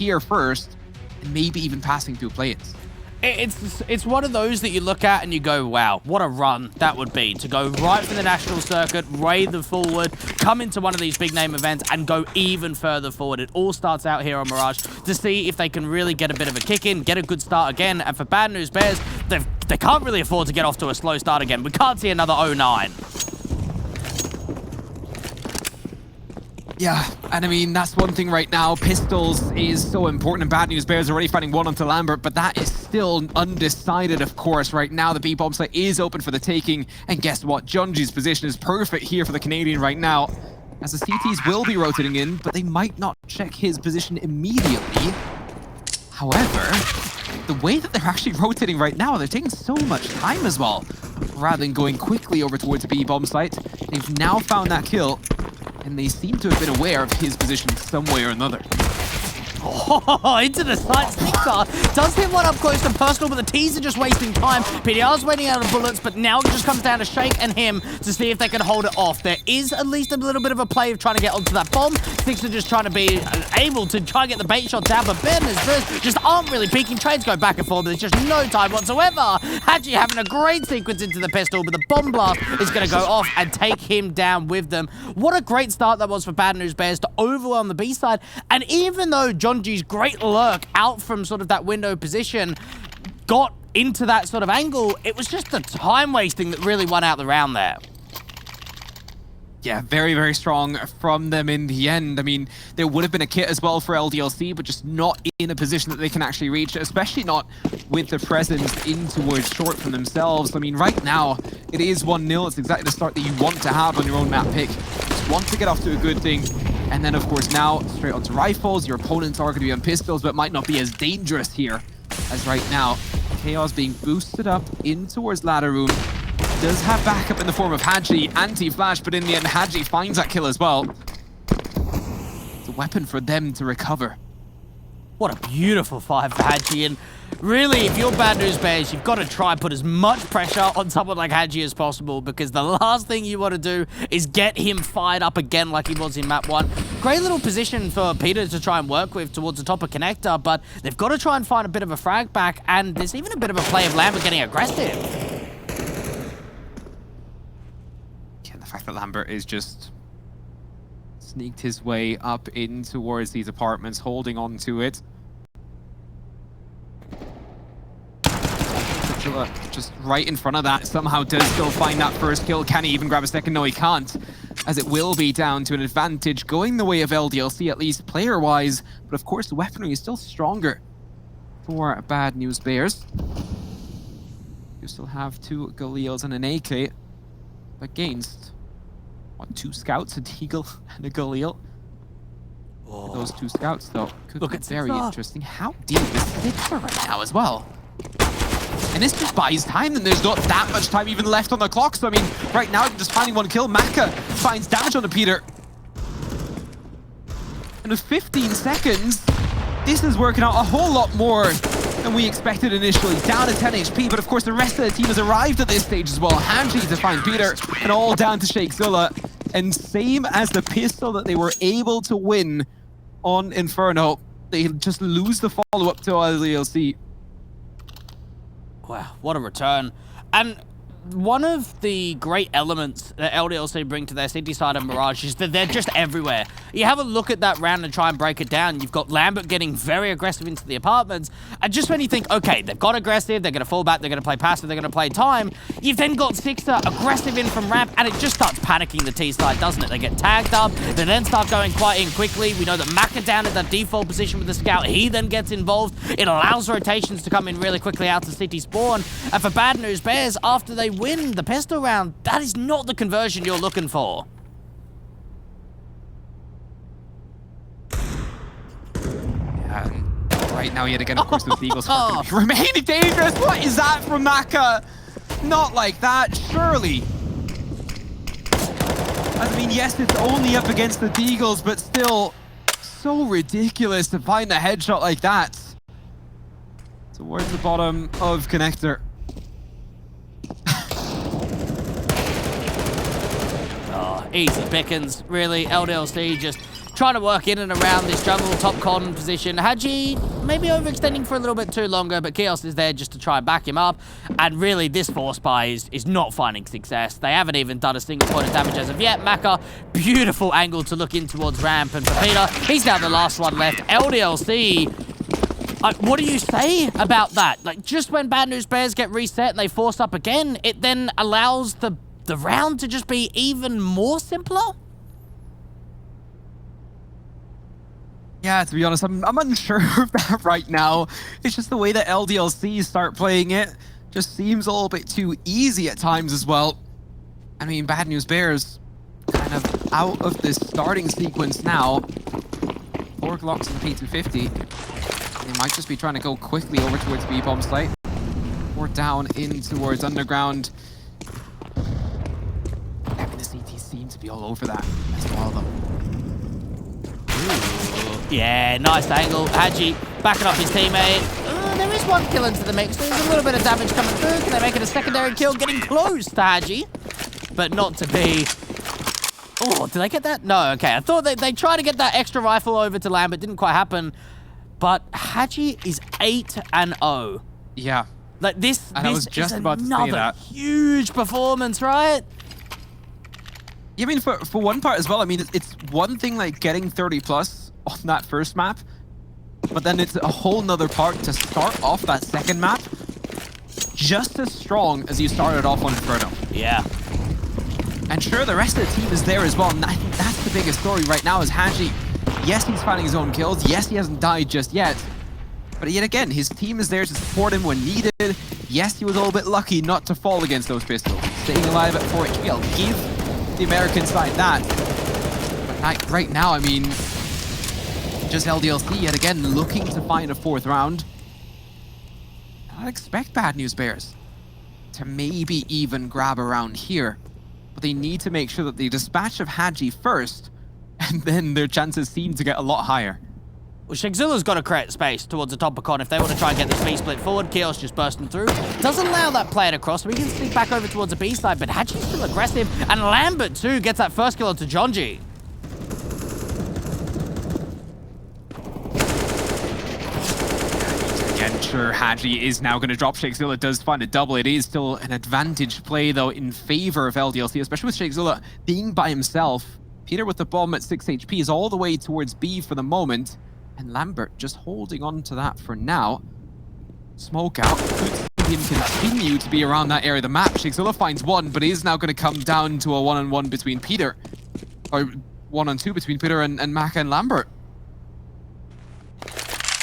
here first, and maybe even passing through play-ins. It's one of those that you look at and you go, wow, what a run that would be to go right for the national circuit, raid them forward, come into one of these big name events and go even further forward. It all starts out here on Mirage to see if they can really get a bit of a kick in, get a good start again. And for Bad News Bears, they can't really afford to get off to a slow start again. We can't see another 0-9. Yeah, and I mean, that's one thing right now. Pistols is so important, and Bad News Bears already finding one onto Lambert, but that is still undecided, of course. Right now, the B-bomb site is open for the taking, and guess what? Junji's position is perfect here for the Canadian right now, as the CTs will be rotating in, but they might not check his position immediately. However, the way that they're actually rotating right now, they're taking so much time as well. Rather than going quickly over towards the B-bomb site, they've now found that kill, and they seem to have been aware of his position some way or another. Oh, into the side sneaker. Does hit one up close and personal, but the T's are just wasting time. PDR's waiting out of bullets, but now it just comes down to Shake and him to see if they can hold it off. There is at least a little bit of a play of trying to get onto that bomb. Six are just trying to be able to try and get the bait shot down, but Ben and Zerz just aren't really peeking. Trades go back and forth, but there's just no time whatsoever. hAdji having a great sequence into the pistol, but the bomb blast is going to go off and take him down with them. What a great start that was for Bad News Bears to overwhelm the B side, and even though Junji's great lurk out from sort of that window position got into that sort of angle, it was just the time wasting that really won out the round there. Yeah, very, very strong from them in the end. I mean, there would have been a kit as well for LDLC, but just not in a position that they can actually reach, especially not with the presence in towards short from themselves. I mean, right now, it is 1-0. It's exactly the start that you want to have on your own map pick. Just want to get off to a good thing. And then, of course, now straight onto rifles. Your opponents are going to be on pistols, but might not be as dangerous here as right now. Keoz being boosted up in towards ladder room. Does have backup in the form of hAdji, anti-flash, but in the end, hAdji finds that kill as well. It's a weapon for them to recover. What a beautiful fight for hAdji, and really, if you're Bad News Bears, you've got to try and put as much pressure on someone like hAdji as possible, because the last thing you want to do is get him fired up again like he was in map 1. Great little position for Peter to try and work with towards the top of connector, but they've got to try and find a bit of a frag back, and there's even a bit of a play of Lambert getting aggressive. Yeah, the fact that Lambert is just sneaked his way up in towards these apartments, holding on to it. Just right in front of that, somehow does still find that first kill. Can he even grab a second? No, he can't, as it will be down to an advantage going the way of LDLC, at least player-wise. But of course, the weaponry is still stronger for Bad News Bears. You still have 2 Galils and an AK against, what, 2 scouts, a Deagle and a Galil. Oh. Those 2 scouts, though, could Look, be it's very interesting. How deep is Sixer right now as well? And this just buys time, and there's not that much time even left on the clock. So, I mean, right now, just finding 1 kill. Maka finds damage on the Peter. And with 15 seconds, this is working out a whole lot more than we expected initially. Down to 10 HP, but of course, the rest of the team has arrived at this stage as well. hAdji to find Peter, and all down to Shakezullah. And same as the pistol that they were able to win on Inferno, they just lose the follow-up to LDLC. Wow, what a return. And one of the great elements that LDLC bring to their city side of Mirage is that they're just everywhere. You have a look at that round and try and break it down. You've got Lambert getting very aggressive into the apartments. And just when you think, okay, they've got aggressive, they're going to fall back, they're going to play passive, they're going to play time, you've then got Sixer aggressive in from ramp, and it just starts panicking the T side, doesn't it? They get tagged up, they then start going quite in quickly. We know that Maka down at that default position with the scout, he then gets involved. It allows rotations to come in really quickly out to city spawn. And for Bad News Bears, after they win the pistol round, that is not the conversion you're looking for. Right now, yet again, of course, those Eagles remaining dangerous. What is that from Maka? Not like that, surely. I mean, yes, it's only up against the Deagles, but still so ridiculous to find a headshot like that. Towards the bottom of connector. Easy pickings, really. LDLC just trying to work in and around this jungle top con position. hAdji maybe overextending for a little bit too longer, but Keoz is there just to try and back him up. And really, this force buy is not finding success. They haven't even done a single point of damage as of yet. Maka, beautiful angle to look in towards ramp, and for Peter, he's now the last one left. LDLC, what do you say about that? Like, just when Bad News Bears get reset and they force up again, it then allows the round to just be even more simpler? Yeah, to be honest, I'm unsure of that right now. It's just the way that LDLC start playing it just seems a little bit too easy at times as well. I mean, Bad News Bears kind of out of this starting sequence now. 4 Glocks on the P250. They might just be trying to go quickly over towards B-bomb site. Or down in towards underground. I mean, the CT seems to be all over that as well, though. Yeah, nice angle. hAdji backing up his teammate. There is one kill into the mix. There's a little bit of damage coming through. Can they make it a secondary kill? Getting close to hAdji, but not to be. Oh, did they get that? No, okay. I thought they tried to get that extra rifle over to Lambert. Didn't quite happen. But hAdji is 8-0. Yeah. Like this I was just is about to say another that. huge performance, right? Yeah, I mean, for one part as well, I mean, it's one thing like getting 30 plus on that first map, but then it's a whole nother part to start off that second map just as strong as you started off on Inferno. Yeah. And sure, the rest of the team is there as well, and I think that's the biggest story right now is hAdji. Yes, he's finding his own kills. Yes, he hasn't died just yet. But yet again, his team is there to support him when needed. Yes, he was a little bit lucky not to fall against those pistols. Staying alive at 4 HP, I'll give the American side that. But right now, I mean, just LDLC yet again looking to find a 4th round. I expect Bad News Bears to maybe even grab a round here. But they need to make sure that they dispatch of hAdji first, and then their chances seem to get a lot higher. Well, Shakezullah's got to create space towards the top of con if they want to try and get this B split forward. Keoz just bursting through. Doesn't allow that play to cross, so he can sneak back over towards the B side, but hAdji's still aggressive, and Lambert too gets that first kill onto Jonji. Again, sure, hAdji is now going to drop. Shakezullah does find a double. It is still an advantage play, though, in favor of LDLC, especially with Shakezullah being by himself. Peter with the bomb at 6 HP is all the way towards B for the moment. And Lambert just holding on to that for now. Smoke out. Could see him continue to be around that area of the map. Shakezullah finds one, but is now going to come down to a 1-on-1 between Peter. Or 1-on-2 between Peter and Maka and Lambert.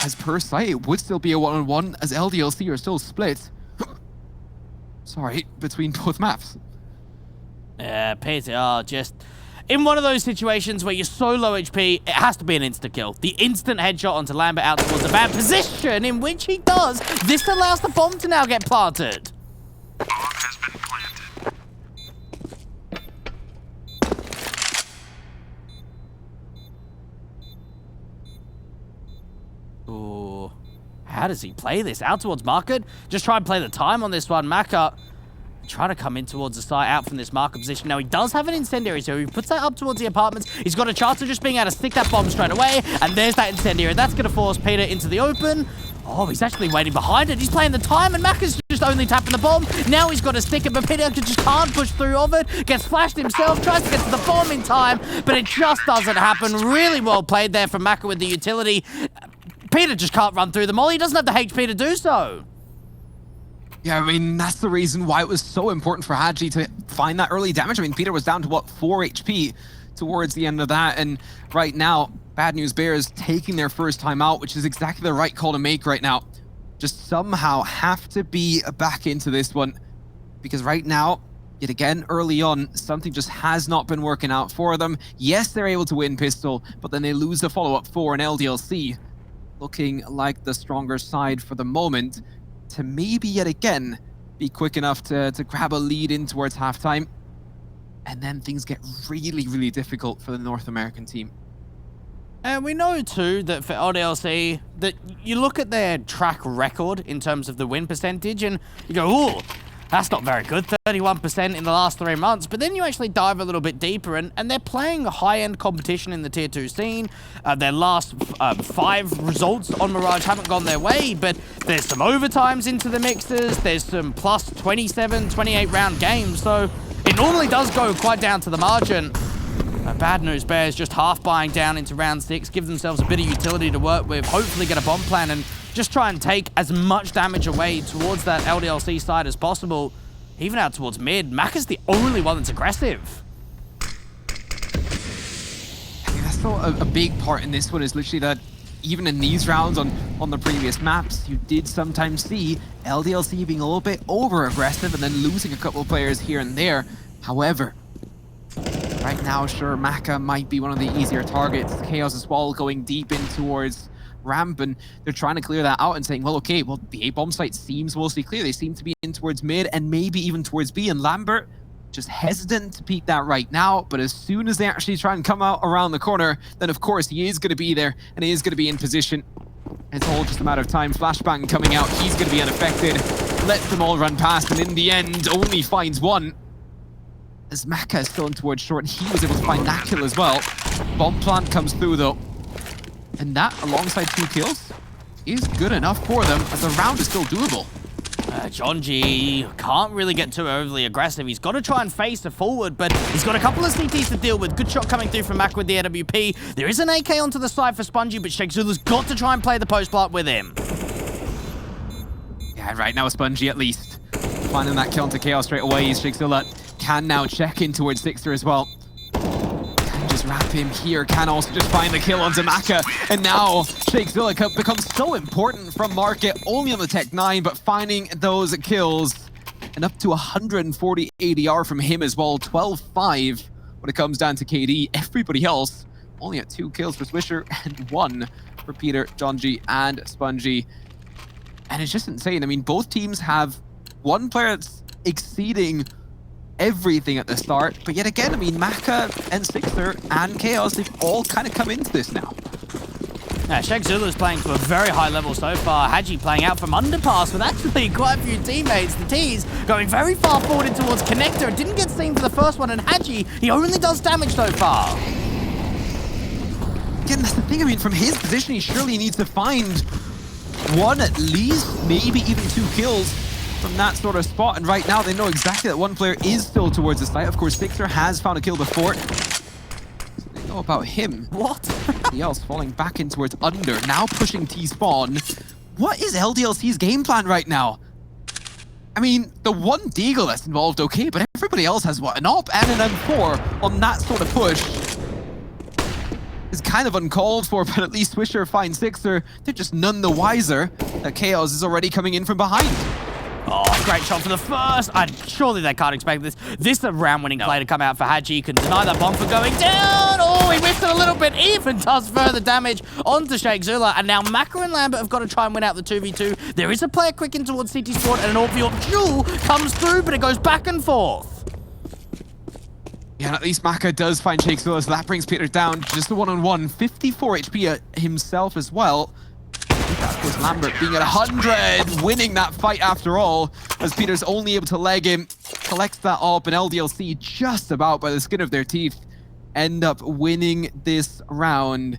As per sight, it would still be a 1-on-1 as LDLC are still split. Sorry, between both maps. Yeah, Peter just in one of those situations where you're so low HP, it has to be an insta-kill. The instant headshot onto Lambert out towards a bad position, in which he does. This allows the bomb to now get planted. Bomb has been planted. Ooh. How does he play this? Out towards market? Just try and play the time on this one. Maka trying to come in towards the site out from this marker position. Now, he does have an incendiary, so he puts that up towards the apartments. He's got a chance of just being able to stick that bomb straight away, and there's that incendiary. That's going to force Peter into the open. Oh, he's actually waiting behind it. He's playing the time, and Maka's just only tapping the bomb. Now he's got to stick it, but Peter just can't push through of it. Gets flashed himself, tries to get to the bomb in time, but it just doesn't happen. Really well played there from Maka with the utility. Peter just can't run through the molly. He doesn't have the HP to do so. Yeah, I mean, that's the reason why it was so important for hAdji to find that early damage. I mean, Peter was down to, what, 4 HP towards the end of that. And right now, Bad News Bears taking their first time out, which is exactly the right call to make right now. Just somehow have to be back into this one. Because right now, yet again, early on, something just has not been working out for them. Yes, they're able to win pistol, but then they lose the follow-up 4 in LDLC. Looking like the stronger side for the moment. To maybe yet again be quick enough to grab a lead in towards halftime. And then things get really, really difficult for the North American team. And we know too that for LDLC, that you look at their track record in terms of the win percentage and you go, ooh, That's not very good, 31% in the last 3 months. But then you actually dive a little bit deeper, and they're playing high-end competition in the Tier 2 scene. Their last 5 results on Mirage haven't gone their way, but there's some overtimes into the mixers. There's some plus 27, 28-round games, so it normally does go quite down to the margin. Bad News Bears just half buying down into round 6, give themselves a bit of utility to work with, hopefully get a bomb plan, and just try and take as much damage away towards that LDLC side as possible. Even out towards mid, Macca's the only one that's aggressive. I think that's still a big part in this one, is literally that even in these rounds on the previous maps, you did sometimes see LDLC being a little bit over-aggressive and then losing a couple of players here and there. However, right now, sure, Macca might be one of the easier targets. Keoz as well going deep in towards ramp, and they're trying to clear that out and saying, well, okay, well, the A bomb site seems mostly clear. They seem to be in towards mid and maybe even towards B, and Lambert just hesitant to peek that right now, but as soon as they actually try and come out around the corner, then of course he is going to be there and he is going to be in position. It's all just a matter of time. Flashbang coming out, he's going to be unaffected, let them all run past, and in the end only finds one. As Macca is still in towards short, he was able to find that kill as well. Bomb plant comes through though, and that, alongside 2 kills, is good enough for them, as the round is still doable. hAdji can't really get too overly aggressive. He's got to try and face a forward, but he's got a couple of CTs to deal with. Good shot coming through from Mac with the AWP. There is an AK onto the side for Spongy, but Shakezullah's got to try and play the post plant with him. Yeah, right now Spongy at least finding that kill onto Keoz straight away. Shakezullah can now check in towards Sixer as well. Can just wrap him here, can also just find the kill onto Macca. And now Shakezullah becomes so important from Market, only on the Tech 9, but finding those kills. And up to 140 ADR from him as well, 12-5 when it comes down to KD. Everybody else only at 2 kills for Swisher and 1 for Peter, Jonji, and Spongy. And it's just insane. I mean, both teams have one player that's exceeding everything at the start, but yet again, I mean, Macca and Sixer and Keoz, they've all kind of come into this now. Yeah, Shakezullah is playing to a very high level so far. hAdji playing out from underpass with actually quite a few teammates. The T's going very far forward in towards Connector. Didn't get seen for the first one, and hAdji, he only does damage so far. Again, that's the thing. I mean, from his position, he surely needs to find one at least, maybe even 2 kills from that sort of spot. And right now, they know exactly that one player is still towards the site. Of course, Sixer has found a kill before. So they know about him. What? Somebody else falling back in towards under, now pushing T-spawn. What is LDLC's game plan right now? I mean, the one Deagle that's involved, okay, but everybody else has, what, an AWP and an M4 on that sort of push. Is kind of uncalled for, but at least Swisher finds Sixer. They're just none the wiser that Keoz is already coming in from behind. Oh, great shot for the first. Surely they can't expect this. This is a round-winning play to come out for hAdji. Can deny that bomb for going down. Oh, he whiffed it a little bit. Even does further damage onto Shakezullah. And now Macca and Lambert have got to try and win out the 2v2. There is a player quick in towards CT Sport, and an AWP duel comes through, but it goes back and forth. Yeah, and at least Macca does find Shakezullah, so that brings Peter down just a 1-on-1. 54 HP himself as well. That was Lambert being at 100, winning that fight after all, as Peter's only able to leg him, collects that up, and LDLC just about by the skin of their teeth end up winning this round.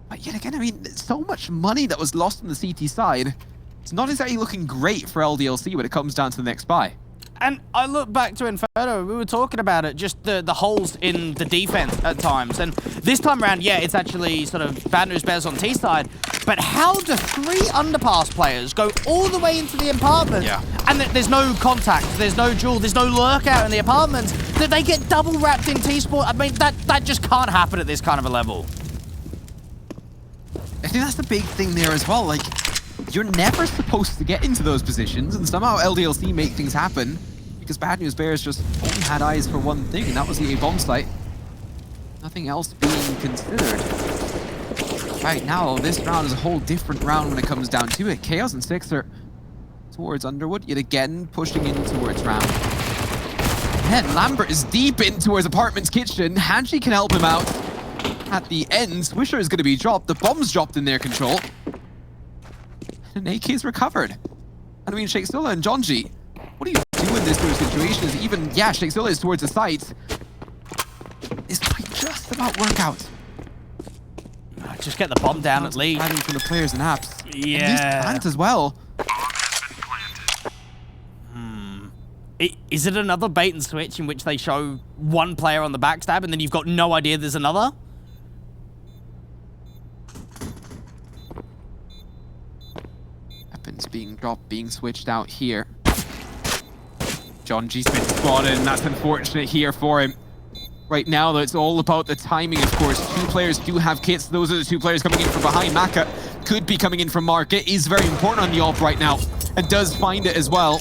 But yet again, I mean, so much money that was lost on the CT side. It's not exactly looking great for LDLC when it comes down to the next buy. And I look back to Inferno, we were talking about it, just the holes in the defense at times. And this time around, yeah, it's actually sort of Bad News Bears on T side. But how do 3 underpass players go all the way into the apartment? Yeah. And there's no contact, there's no duel, there's no lurkout in the apartments, that they get double wrapped in T-Sport? I mean, that just can't happen at this kind of a level. I think that's the big thing there as well. Like, you're never supposed to get into those positions, and somehow LDLC make things happen because Bad News Bears just only had eyes for one thing, and that was the A bomb site. Nothing else being considered. Right now, this round is a whole different round when it comes down to it. Keoz and Sixer towards Underwood, yet again pushing in towards round. And Lambert is deep in towards Apartment's kitchen. hAdji can help him out. At the end, Swisher is going to be dropped. The bomb's dropped in their control. And AK is recovered. And I mean, Shakezullah and Jonji, what do you do in this sort of situation? Is even, yeah, Shakezullah is towards the site. This might just about work out. Just get the bomb down at least. Hiding from the players and apps. Yeah. And these plant as well. Is it another bait and switch in which they show one player on the backstab and then you've got no idea there's another? Weapons being dropped, being switched out here. Jonji's been spotted, and that's unfortunate here for him. Right now, though, it's all about the timing, of course. Two players do have kits. Those are the two players coming in from behind. Maka could be coming in from Mark. It is very important on the AWP right now, and does find it as well.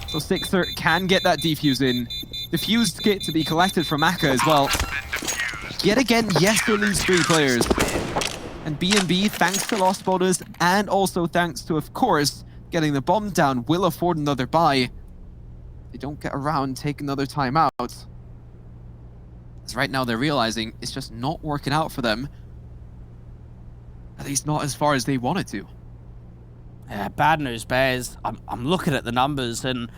So Sixer can get that defuse in. The fused kit to be collected from Maka as well. Yet again, yes, they lose 3 players. And B&B, thanks to Lost Bonus, and also thanks to, of course, getting the bomb down, will afford another buy. They don't get around, take another time out. As right now they're realizing it's just not working out for them. At least not as far as they wanted to. Yeah, bad news bears. I'm looking at the numbers and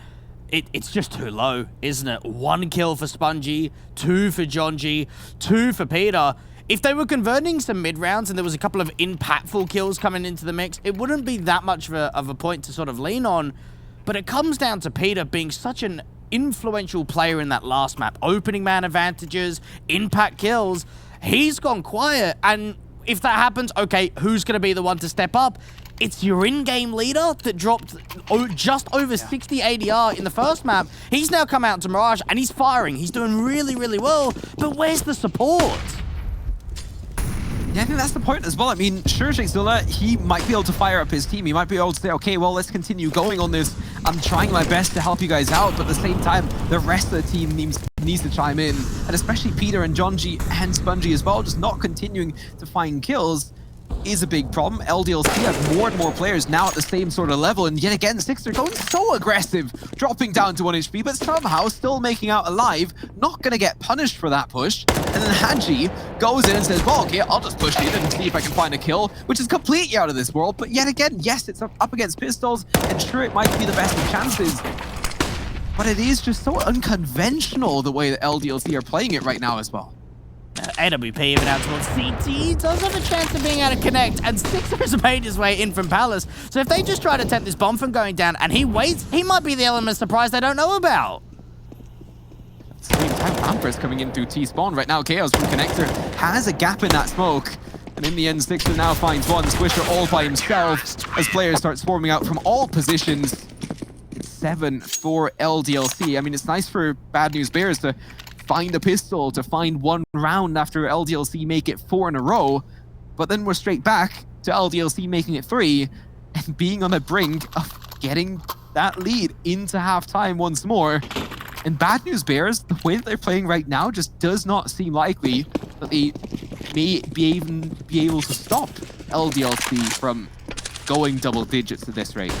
it's just too low, isn't it? 1 kill for Spongy, 2 for Jonji, 2 for Peter. If they were converting some mid-rounds and there was a couple of impactful kills coming into the mix, it wouldn't be that much of a point to sort of lean on. But it comes down to Peter being such an influential player in that last map. Opening man advantages, impact kills. He's gone quiet, and if that happens, okay, who's going to be the one to step up? It's your in-game leader that dropped just over 60 ADR in the first map. He's now come out to Mirage, and he's firing. He's doing really, really well, but where's the support? Yeah, I think that's the point as well. I mean, sure, Shakezullah, he might be able to fire up his team. He might be able to say, okay, well, let's continue going on this. I'm trying my best to help you guys out, but at the same time, the rest of the team needs to chime in. And especially Peter and Jonji and Spongy as well, just not continuing to find kills is a big problem. LDLC have more and more players now at the same sort of level, and yet again, Sixer going so aggressive, dropping down to 1 HP, but somehow still making out alive, not going to get punished for that push. And then hAdji goes in and says, well, okay, I'll just push in and see if I can find a kill, which is completely out of this world. But yet again, yes, it's up against pistols, and sure, it might be the best of chances, but it is just so unconventional the way that LDLC are playing it right now as well. AWP even out towards CT does have a chance of being able to connect, and Sixer has made his way in from Palace. So if they just try to tempt this bomb from going down and he waits, he might be the element of surprise they don't know about. At the same time, Vampir's coming in through T-spawn. Right now, Keoz from Connector has a gap in that smoke. And in the end, Sixer now finds one Swisher all by himself as players start swarming out from all positions. It's 7 for LDLC. I mean, it's nice for Bad News Bears to find a pistol, to find 1 round after LDLC make it 4 in a row, but then we're straight back to LDLC making it 3 and being on the brink of getting that lead into halftime once more. And Bad News Bears, the way that they're playing right now just does not seem likely that they may even be able to stop LDLC from going double digits at this rate.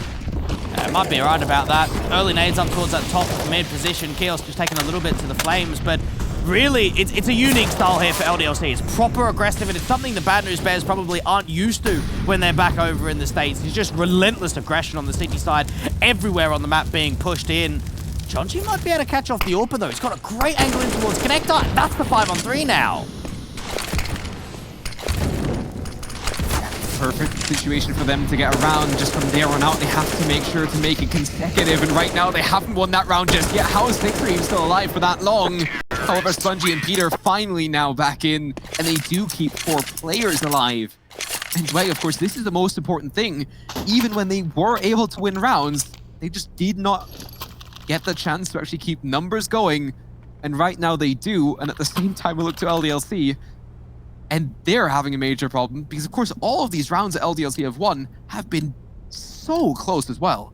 Might be right about that. Early nades up towards that top mid position. Keoz just taking a little bit to the flames, but really, it's a unique style here for LDLC. It's proper aggressive, and it's something the Bad News Bears probably aren't used to when they're back over in the States. It's just relentless aggression on the city side, everywhere on the map being pushed in. Jonji might be able to catch off the AWP, though. He's got a great angle in towards Connector. That's the 5-on-3 now. Perfect situation for them to get around. Just from there on out, they have to make sure to make it consecutive, and right now they haven't won that round just yet. How is Sixer even still alive for that long? However, Spongy and Peter finally now back in, and they do keep 4 players alive. And Dwayne, of course, this is the most important thing. Even when they were able to win rounds, they just did not get the chance to actually keep numbers going, and right now they do. And at the same time, we look to LDLC, and they're having a major problem because, of course, all of these rounds that LDLC have won have been so close as well.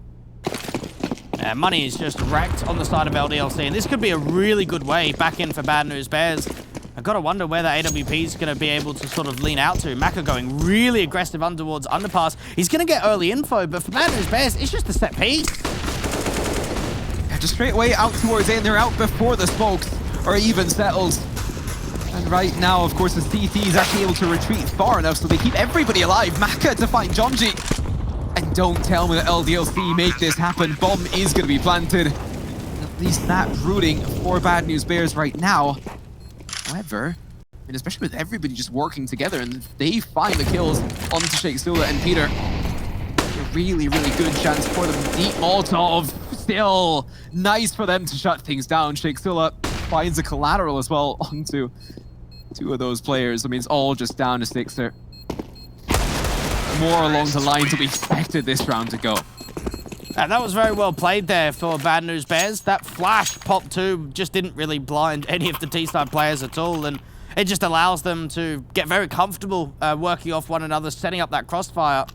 Money is just wrecked on the side of LDLC, and this could be a really good way back in for Bad News Bears. I've got to wonder where the AWP is going to be able to sort of lean out to. Maka going really aggressive towards underpass. He's going to get early info, but for Bad News Bears, it's just a set piece. Yeah, just straight away out towards A, and they're out before the smokes are even settled. And right now, of course, the CT is actually able to retreat far enough so they keep everybody alive. Maka to find Jonji. And don't tell me that LDLC make this happen. Bomb is going to be planted. At least that rooting for Bad News Bears right now. However, I mean, especially with everybody just working together, and they find the kills onto Shakezullah and Peter. A really, really good chance for them. Deep Molotov, still nice for them to shut things down. Shakezullah finds a collateral as well onto 2 of those players. I mean, it's all just down to 6 there. More along the lines that we expected this round to go. And that was very well played there for Bad News Bears. That flash pop 2 just didn't really blind any of the T-side players at all, and it just allows them to get very comfortable working off one another, setting up that crossfire.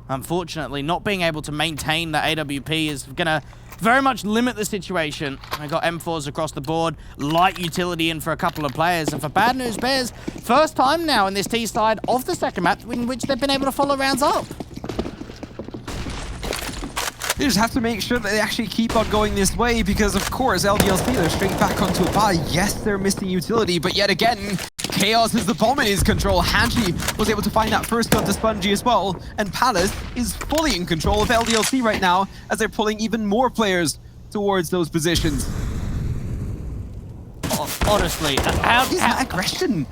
Unfortunately, not being able to maintain the AWP is going to very much limit the situation. I got M4s across the board, light utility in for a couple of players, and for Bad News Bears, first time now in this T-side of the second map in which they've been able to follow rounds up. They just have to make sure that they actually keep on going this way because, of course, LDLC, they're straight back onto a buy. Yes, they're missing utility, but yet again, Keoz has the bomb in his control. hAdji was able to find that first gun to Spongy as well, and Palace is fully in control of LDLC right now as they're pulling even more players towards those positions. Honestly, How is that aggression?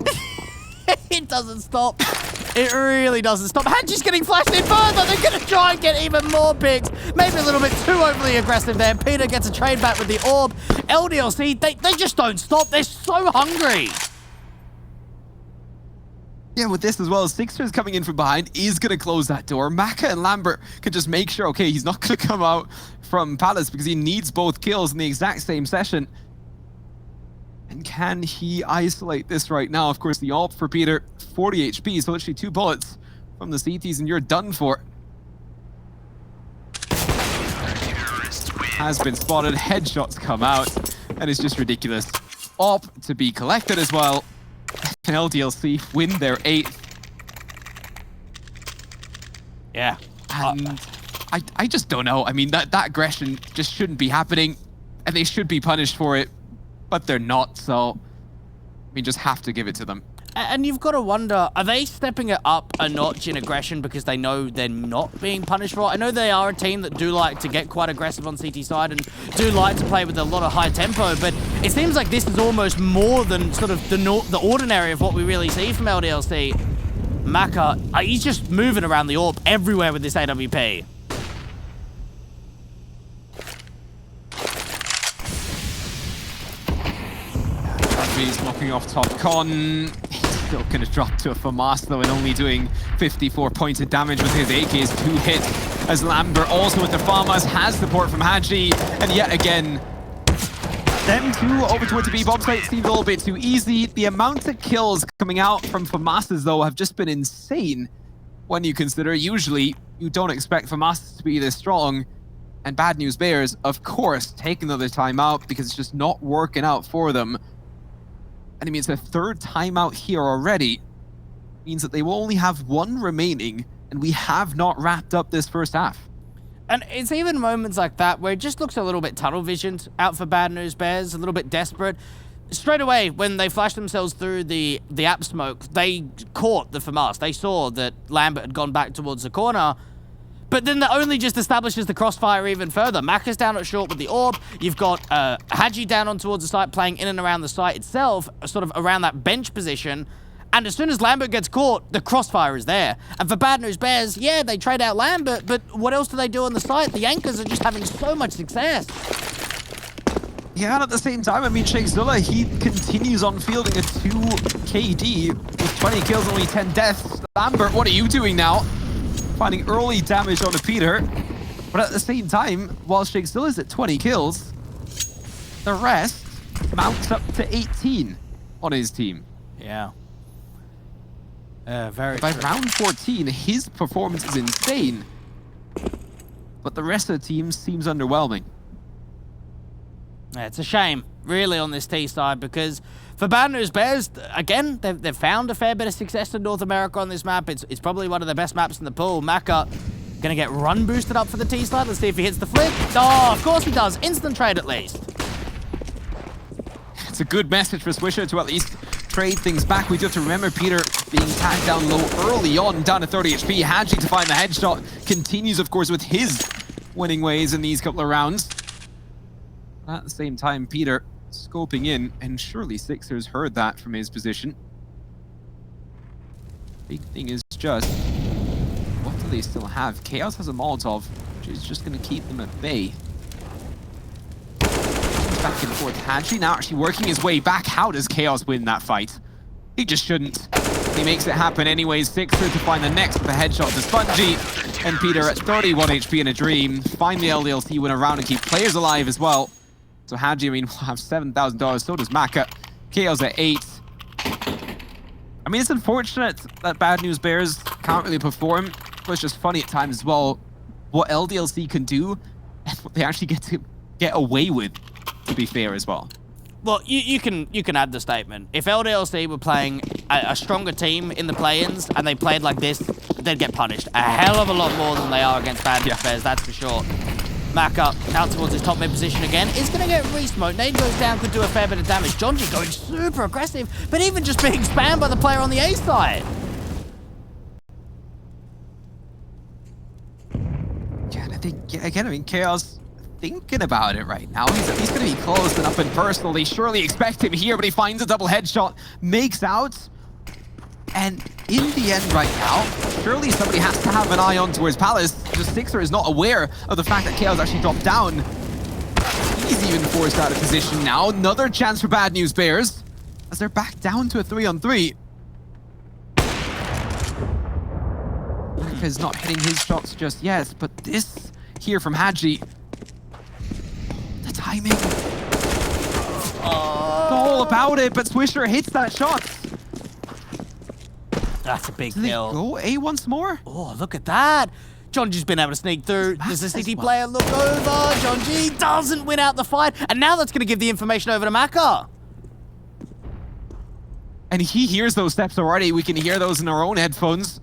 It doesn't stop. It really doesn't stop. hAdji's getting flashed in further. They're going to try and get even more picks. Maybe a little bit too overly aggressive there. Peter gets a trade back with the orb. LDLC, they just don't stop. They're so hungry. Yeah, with this as well, Sixter's coming in from behind is going to close that door. Maka and Lambert can just make sure, okay, he's not going to come out from Palace because he needs both kills in the exact same session. And can he isolate this right now? Of course, the AWP for Peter, 40 HP, so literally 2 bullets from the CTs and you're done for. Has been spotted, headshots come out, and it's just ridiculous. AWP to be collected as well. And LDLC win their 8th. Yeah. And I just don't know. I mean, that aggression just shouldn't be happening, and they should be punished for it. But they're not, so we just have to give it to them. And you've got to wonder, are they stepping it up a notch in aggression because they know they're not being punished for it? I know they are a team that do like to get quite aggressive on CT side and do like to play with a lot of high tempo, but it seems like this is almost more than sort of the ordinary of what we really see from LDLC. Maka, he's just moving around the AWP everywhere with this AWP. He's knocking off top con. He's still going to drop to a FAMAS though, and only doing 54 points of damage with his AK's 2 hits. As Lambert also with the FAMAS has support from hAdji, and yet again, them 2 over towards the B bomb site seems a little bit too easy. The amount of kills coming out from FAMASs though have just been insane when you consider usually you don't expect FAMAS to be this strong. And Bad News Bears, of course, take another timeout because it's just not working out for them. And it means their 3rd timeout here already. It means that they will only have 1 remaining, and we have not wrapped up this first half. And it's even moments like that where it just looks a little bit tunnel-visioned out for Bad News Bears, a little bit desperate. Straight away, when they flashed themselves through the app smoke, they caught the FAMAS. They saw that Lambert had gone back towards the corner. But then that only just establishes the crossfire even further. Maka's down at short with the orb. You've got hAdji down on towards the site, playing in and around the site itself, sort of around that bench position. And as soon as Lambert gets caught, the crossfire is there. And for Bad News Bears, yeah, they trade out Lambert, but what else do they do on the site? The Anchors are just having so much success. Yeah, and at the same time, I mean, Shakezullah, he continues on fielding a 2 KD with 20 kills and only 10 deaths. Lambert, what are you doing now? Finding early damage onto Peter, but at the same time, while Shakezullah is at 20 kills, the rest mounts up to 18 on his team. Yeah. Very By true. round 14, his performance is insane, but the rest of the team seems underwhelming. Yeah, it's a shame, really, on this T side, because for Bad News Bears, again, they've found a fair bit of success in North America on this map. It's probably one of the best maps in the pool. Maka gonna get run boosted up for the T side. Let's see if he hits the flick. Oh, of course he does. Instant trade at least. It's a good message for Swisher to at least trade things back. We do have to remember Peter being tagged down low early on, down to 30 HP. hAdji to find the headshot continues, of course, with his winning ways in these couple of rounds. At the same time, Peter scoping in, and surely Sixers heard that from his position. Big thing is just, what do they still have? Keoz has a Molotov, which is just going to keep them at bay. Back and forth. hAdji now actually working his way back. How does Keoz win that fight? He just shouldn't. He makes it happen anyways. Sixer to find the next with a headshot to Spongy. And Peter at 31 HP in a dream. Find the LDLC win around and keep players alive as well. So hAdji, I mean, will have $7,000. So does Maka. Keoz at 8. I mean, it's unfortunate that Bad News Bears can't really perform, but it's just funny at times as well what LDLC can do and what they actually get away with, to be fair as well. Well, you can add the statement. If LDLC were playing a stronger team in the play-ins and they played like this, they'd get punished a hell of a lot more than they are against Bad News Bears, that's for sure. Maka out towards his top mid position again. Is going to get re-smoked. Nade goes down, could do a fair bit of damage. hAdji going super aggressive, but even just being spammed by the player on the A side. Yeah, and I think, again, I mean, Keoz thinking about it right now. He's at least going to be close and up and personal. They surely expect him here, but he finds a double headshot, makes out. And in the end right now, surely somebody has to have an eye on towards Palace. Just Sixer is not aware of the fact that Keoz actually dropped down. He's even forced out of position now. Another chance for Bad News Bears, as they're back down to a 3-on-3. Maka's not hitting his shots just yet, but this here from hAdji. The timing. It's all about it, but Swisher hits that shot. That's a big Do they kill. go A once more? Oh, look at that. hAdji's been able to sneak through. Does the City player look over? hAdji doesn't win out the fight. And now that's going to give the information over to Maka. And he hears those steps already. We can hear those in our own headphones.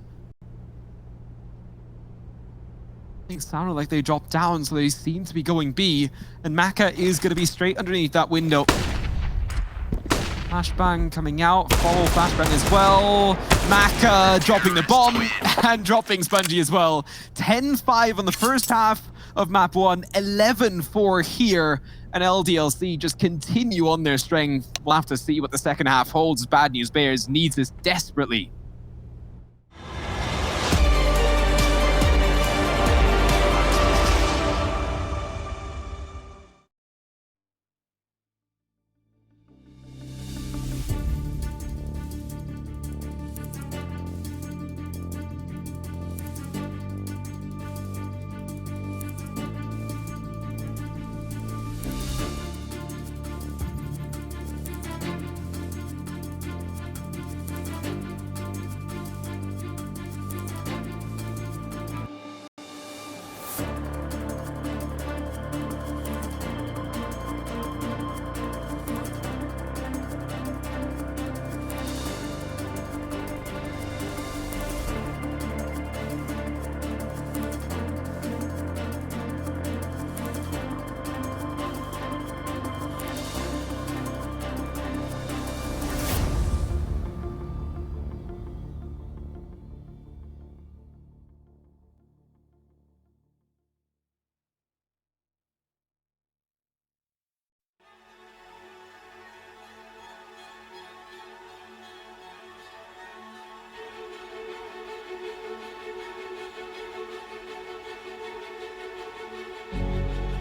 It sounded like they dropped down, so they seem to be going B. And Maka is going to be straight underneath that window. Flashbang coming out, follow flashbang as well. Maka dropping the bomb and dropping Spongy as well. 10-5 on the first half of map 1, 11-4 here. And LDLC just continue on their strength. We'll have to see what the second half holds. Bad News Bears needs this desperately.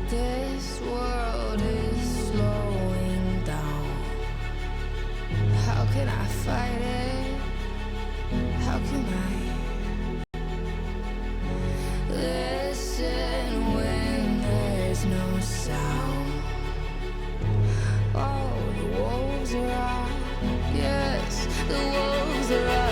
This world is slowing down. How can I fight it? How can I listen when there's no sound? Oh, the wolves are out. Yes, the wolves are out.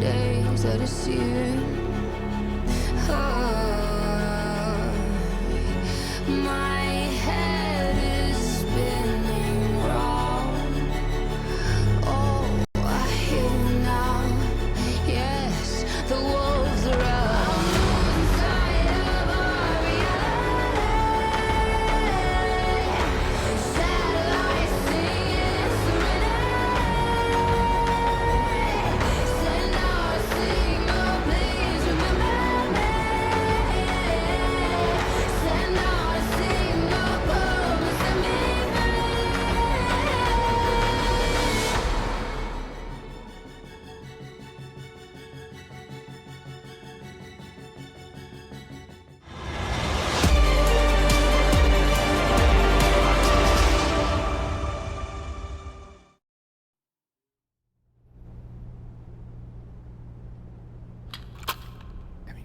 days that it's searing. My head is spinning round. Oh, I hear now. Yes, the wolves are out. Inside of our reality. Satellites singing serenity. Send out a signal, please remember me. Send out a signal, promise me.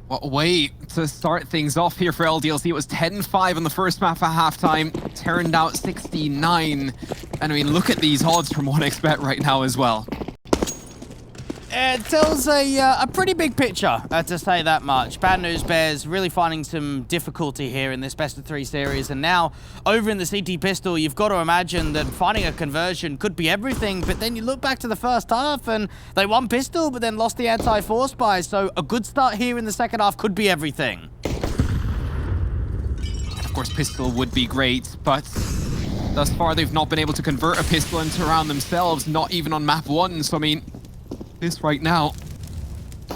What a way to start things off here for LDLC. It was 10-5 on the first map at halftime, turned out 69. And I mean, look at these odds from 1xBet right now as well. It tells a pretty big picture, to say that much. Bad News Bears really finding some difficulty here in this best-of-3 series. And now, over in the CT pistol, you've got to imagine that finding a conversion could be everything. But then you look back to the first half, and they won pistol, but then lost the anti-force buy. So a good start here in the second half could be everything. Of course, pistol would be great, but thus far they've not been able to convert a pistol into a round themselves, not even on map 1. So, I mean, this right now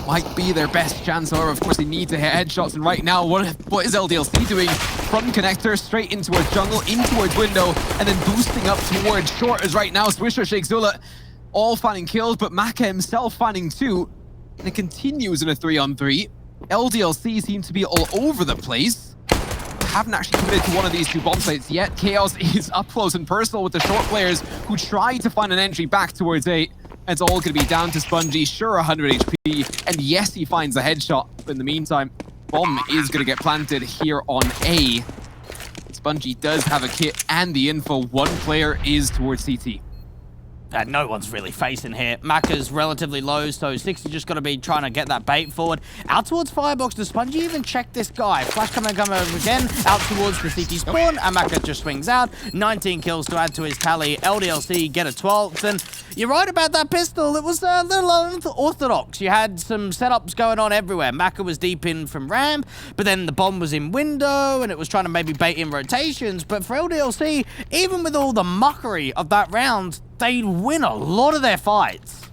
might be their best chance. Or of course they need to hit headshots, and right now what is LDLC doing? From connector straight in towards jungle, in towards window, and then boosting up towards short as right now Swisher, Shakezullah all finding kills, but Maka himself finding 2, and it continues in a 3-on-3. LDLC seem to be all over the place. Haven't actually committed to one of these 2 bomb sites yet. Keoz is up close and personal with the short players who try to find an entry back towards A. It's all going to be down to Spongy, sure 100 HP, and yes, he finds a headshot. But in the meantime, bomb is going to get planted here on A. Spongy does have a kit and the info. One player is towards CT. No one's really facing here. Maka's relatively low, so 60 just got to be trying to get that bait forward. Out towards Firebox. Does Spongy even check this guy? Flash coming over again. Out towards the CT spawn, and Maka just swings out. 19 kills to add to his tally. LDLC get a 12th, and you're right about that pistol. It was a little unorthodox. You had some setups going on everywhere. Maka was deep in from ramp, but then the bomb was in window, and it was trying to maybe bait in rotations. But for LDLC, even with all the muckery of that round, they win a lot of their fights.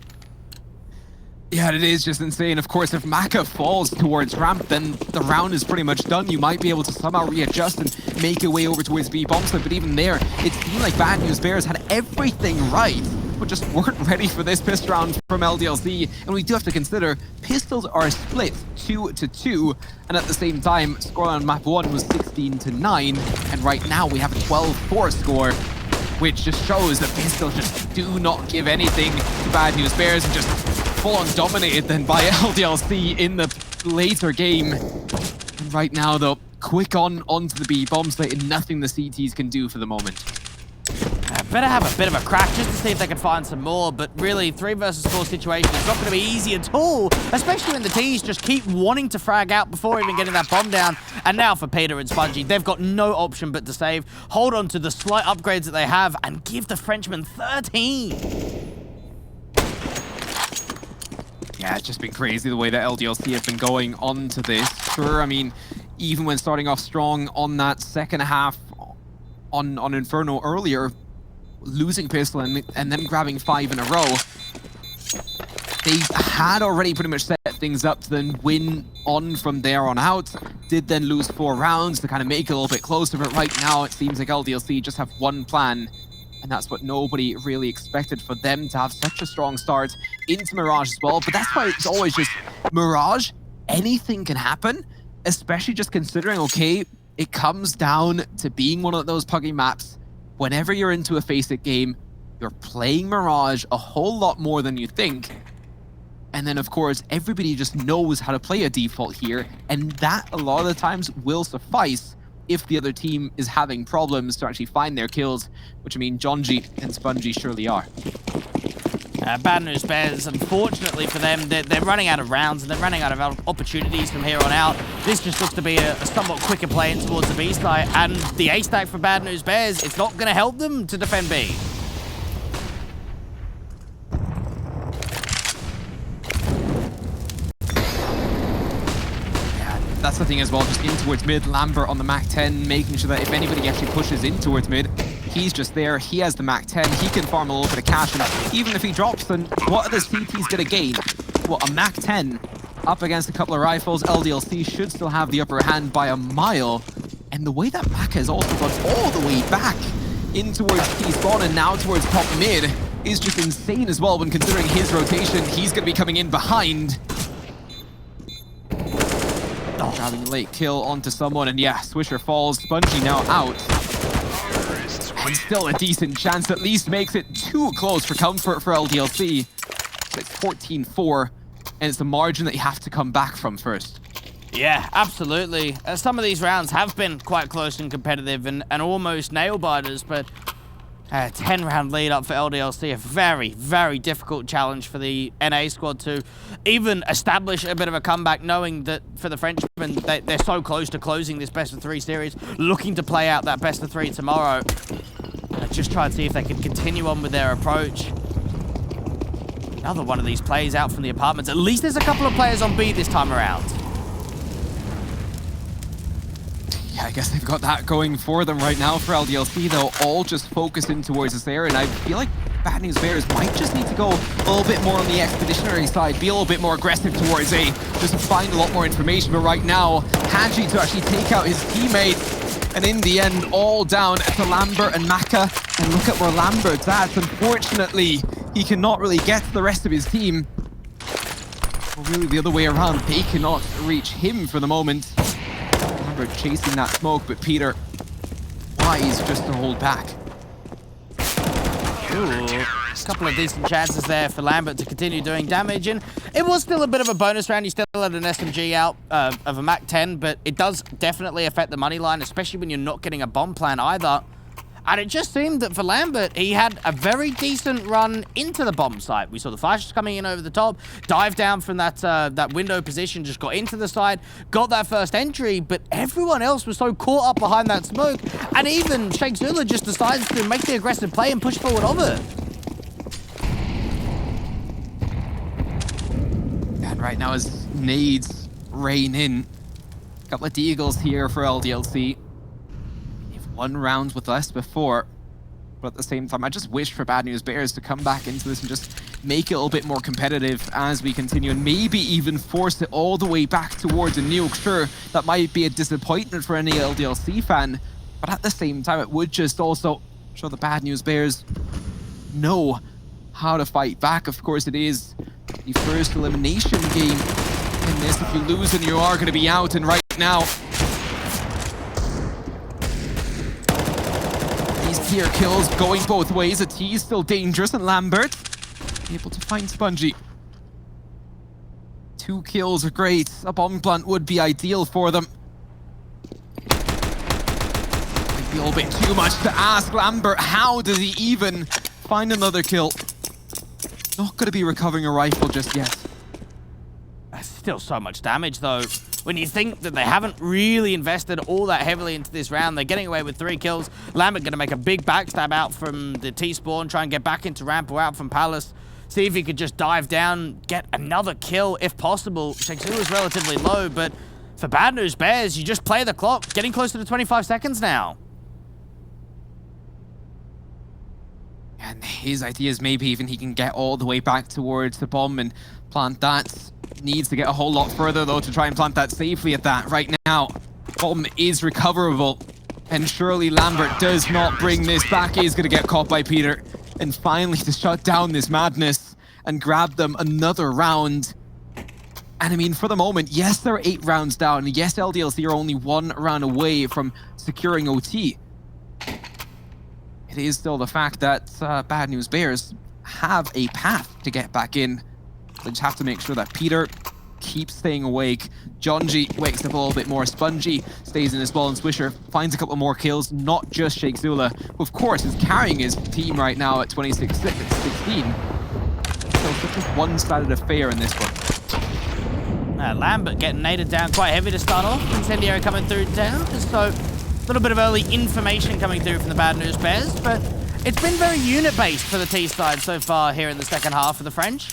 Yeah, it is just insane. Of course, if Maka falls towards ramp, then the round is pretty much done. You might be able to somehow readjust and make your way over towards B bomb site, but even there, it seemed like Bad News Bears had everything right, but just weren't ready for this pistol round from LDLC. And we do have to consider, pistols are split 2-2, and at the same time, score on map 1 was 16-9, and right now we have a 12-4 score, which just shows that pistols just do not give anything to Bad News Bears, and just full-on dominated then by LDLC in the later game. And right now, though, quick onto the B bomb site, and nothing the CTs can do for the moment. Better have a bit of a crack just to see if they can find some more, but really, 3 versus 4 situation is not going to be easy at all, especially when the T's just keep wanting to frag out before even getting that bomb down. And now for Peter and Spongy, they've got no option but to save, hold on to the slight upgrades that they have, and give the Frenchman 13. Yeah, it's just been crazy the way that LDLC have been going on to this. Sure, I mean, even when starting off strong on that second half on Inferno earlier, losing pistol and then grabbing 5 in a row, they had already pretty much set things up to then win on from there on out. Did then lose 4 rounds to kind of make it a little bit closer, but right now it seems like LDLC just have one plan, and that's what nobody really expected, for them to have such a strong start into Mirage as well. But that's why it's always just Mirage, anything can happen, especially just considering, okay, it comes down to being one of those puggy maps. Whenever you're into a Face-It game, you're playing Mirage a whole lot more than you think. And then, of course, everybody just knows how to play a default here, and that a lot of the times will suffice if the other team is having problems to actually find their kills, which I mean, Jonji and Spongy surely are. Bad News Bears, unfortunately for them, they're running out of rounds and they're running out of opportunities from here on out. This just looks to be a somewhat quicker play in towards the B site, and the A stack for Bad News Bears, it's not going to help them to defend B. That's the thing as well, just in towards mid. Lambert on the MAC-10, making sure that if anybody actually pushes in towards mid, he's just there. He has the MAC-10. He can farm a little bit of cash, and even if he drops, then what are the CTs going to gain? Well, a MAC-10 up against a couple of rifles. LDLC should still have the upper hand by a mile. And the way that Mac has also gone all the way back in towards T-spawn and now towards top mid is just insane as well when considering his rotation. He's going to be coming in behind. Grabbing a late kill onto someone, and yeah, Swisher falls. Spongy now out. And still a decent chance, at least makes it too close for comfort for LDLC. It's 14-4, and it's the margin that you have to come back from first. Yeah, absolutely. Some of these rounds have been quite close and competitive and almost nail-biters, but a 10-round lead up for LDLC, a very, very difficult challenge for the NA squad to even establish a bit of a comeback, knowing that for the Frenchmen, they're so close to closing this best-of-3 series, looking to play out that best-of-3 tomorrow. Just try and see if they can continue on with their approach. Another one of these plays out from the apartments. At least there's a couple of players on B this time around. Yeah, I guess they've got that going for them right now for LDLC. They'll all just focus in towards this area, and I feel like Bad News Bears might just need to go a little bit more on the expeditionary side, be a little bit more aggressive towards A, just to find a lot more information. But right now, hAdji to actually take out his teammate, and in the end, all down to Lambert and Maka. And look at where Lambert's at. Unfortunately, he cannot really get to the rest of his team. Or really the other way around, they cannot reach him for the moment. Lambert chasing that smoke, but Peter wise just to hold back. Ooh, a couple of decent chances there for Lambert to continue doing damage, and it was still a bit of a bonus round. He still had an SMG out of a MAC-10, but it does definitely affect the money line, especially when you're not getting a bomb plan either. And it just seemed that for Lambert, he had a very decent run into the bomb site. We saw the flashes coming in over the top, dive down from that window position, just got into the side, got that first entry, but everyone else was so caught up behind that smoke, and even Shakezullah just decides to make the aggressive play and push forward of it. And right now as nades rain in, a couple of deagles here for LDLC. One round with less before, but at the same time, I just wish for Bad News Bears to come back into this and just make it a little bit more competitive as we continue, and maybe even force it all the way back towards a nuke. Sure, that might be a disappointment for any LDLC fan, but at the same time, it would just also show the Bad News Bears know how to fight back. Of course, it is the first elimination game in this. If you lose, then you are going to be out, and right now, tier kills going both ways. A T is still dangerous, and Lambert able to find Spongy. 2 kills are great. A bomb plant would be ideal for them. Might be a little bit too much to ask. Lambert, how does he even find another kill? Not going to be recovering a rifle just yet. That's still so much damage, though. When you think that they haven't really invested all that heavily into this round, they're getting away with 3 kills. Lambert going to make a big backstab out from the T-spawn, try and get back into ramp or out from Palace. See if he could just dive down, get another kill if possible. Shakezullah is relatively low, but for Bad News Bears, you just play the clock. Getting closer to 25 seconds now. And his idea is maybe even he can get all the way back towards the bomb and plant that. Needs to get a whole lot further, though, to try and plant that safely at that. Right now, bomb is recoverable. And surely Lambert does not bring this back. He is going to get caught by Peter. And finally, to shut down this madness and grab them another round. And I mean, for the moment, yes, they're 8 rounds down. Yes, LDLC are only 1 round away from securing OT. It is still the fact that Bad News Bears have a path to get back in. They just have to make sure that Peter keeps staying awake. Jonji wakes up a little bit more. Spongy stays in as well, and Swisher finds a couple more kills, not just Shakezullah, who of course is carrying his team right now at 26-16. just one-sided affair in this one. Lambert getting naded down quite heavy to start off. Incendiary coming through down. So a little bit of early information coming through from the Bad News Bears, but it's been very unit-based for the T side so far here in the second half for the French.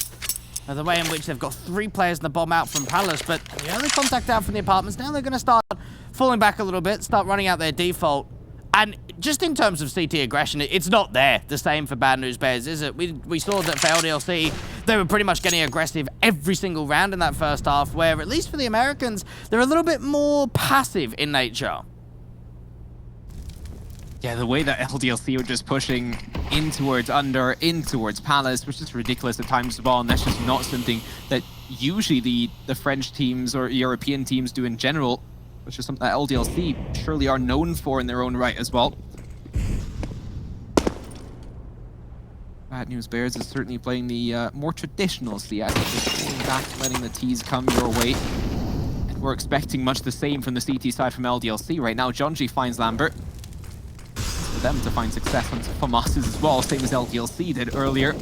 The way in which they've got 3 players in the bomb out from Palace, but the only contact out from the apartments. Now they're going to start falling back a little bit, start running out their default. And just in terms of CT aggression, it's not there the same for Bad News Bears, is it? We saw that for LDLC, they were pretty much getting aggressive every single round in that first half, where at least for the Americans, they're a little bit more passive in nature. Yeah, the way that LDLC were just pushing in towards under, in towards Palace, was just ridiculous at times as well, and that's just not something that usually the French teams or European teams do in general, which is something that LDLC surely are known for in their own right as well. Bad News Bears is certainly playing the more traditional CS, just pulling back, letting the T's come your way. And we're expecting much the same from the CT side from LDLC right now. Jonji finds Lambert. For them to find success on FAMAS as well, same as LDLC did earlier.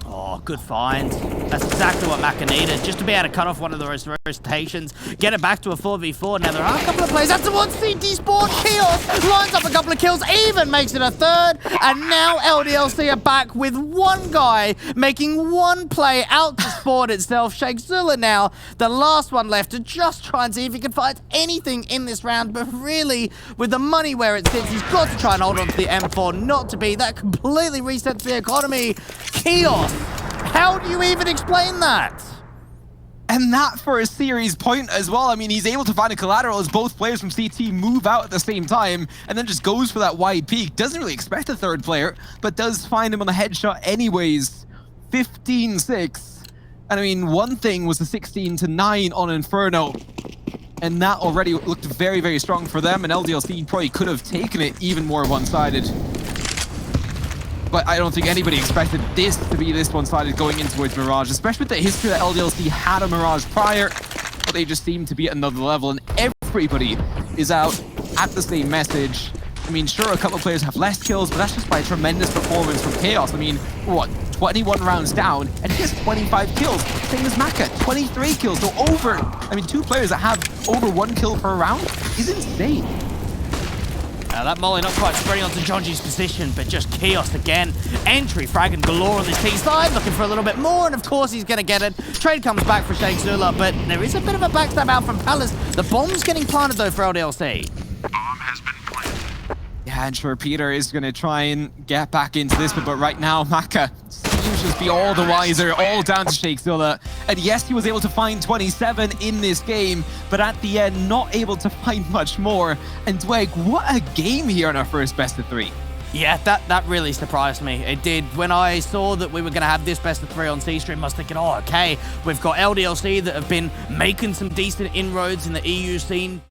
Oh, good find. That's exactly what Maka needed, just to be able to cut off one of those rotations, get it back to a 4v4. Now, there are a couple of plays. That's the one CT Sport. Keoz lines up a couple of kills, even makes it a third. And now LDLC are back with one guy making one play out to Sport itself. Shakezullah now, the last one left to just try and see if he can find anything in this round. But really, with the money where it sits, he's got to try and hold on to the M4, not to be. That completely resets the economy. Keoz, how do you even explain that? And that for a series point as well. I mean, he's able to find a collateral as both players from CT move out at the same time, and then just goes for that wide peak. Doesn't really expect a third player, but does find him on the headshot anyways. 15-6. And I mean, one thing was the 16-9 on Inferno, and that already looked very, very strong for them, and LDLC probably could have taken it even more one-sided. But I don't think anybody expected this to be this one-sided going in towards Mirage, especially with the history that LDLC had a Mirage prior, but they just seem to be at another level, and everybody is out at the same message. I mean, sure, a couple of players have less kills, but that's just by a tremendous performance from Keoz. I mean, what, 21 rounds down, and he has 25 kills. Same as Maka, 23 kills, so over, I mean, 2 players that have over 1 kill per round is insane. That molly not quite spreading onto Jonji's position, but just Keoz again. Entry fragging galore on this T side, looking for a little bit more, and of course he's going to get it. Trade comes back for Shakezullah, but there is a bit of a backstab out from Palace. The bomb's getting planted though for LDLC. Bomb has been planted. Yeah, and sure, Peter is going to try and get back into this, but right now, Maka seems to just be all the wiser, all down to Shakezullah. And yes, he was able to find 27 in this game, but at the end, not able to find much more. And Dweg, what a game here on our first best of 3. Yeah, that really surprised me. It did. When I saw that we were going to have this best of 3 on C-Stream, I was thinking, oh, okay, we've got LDLC that have been making some decent inroads in the EU scene.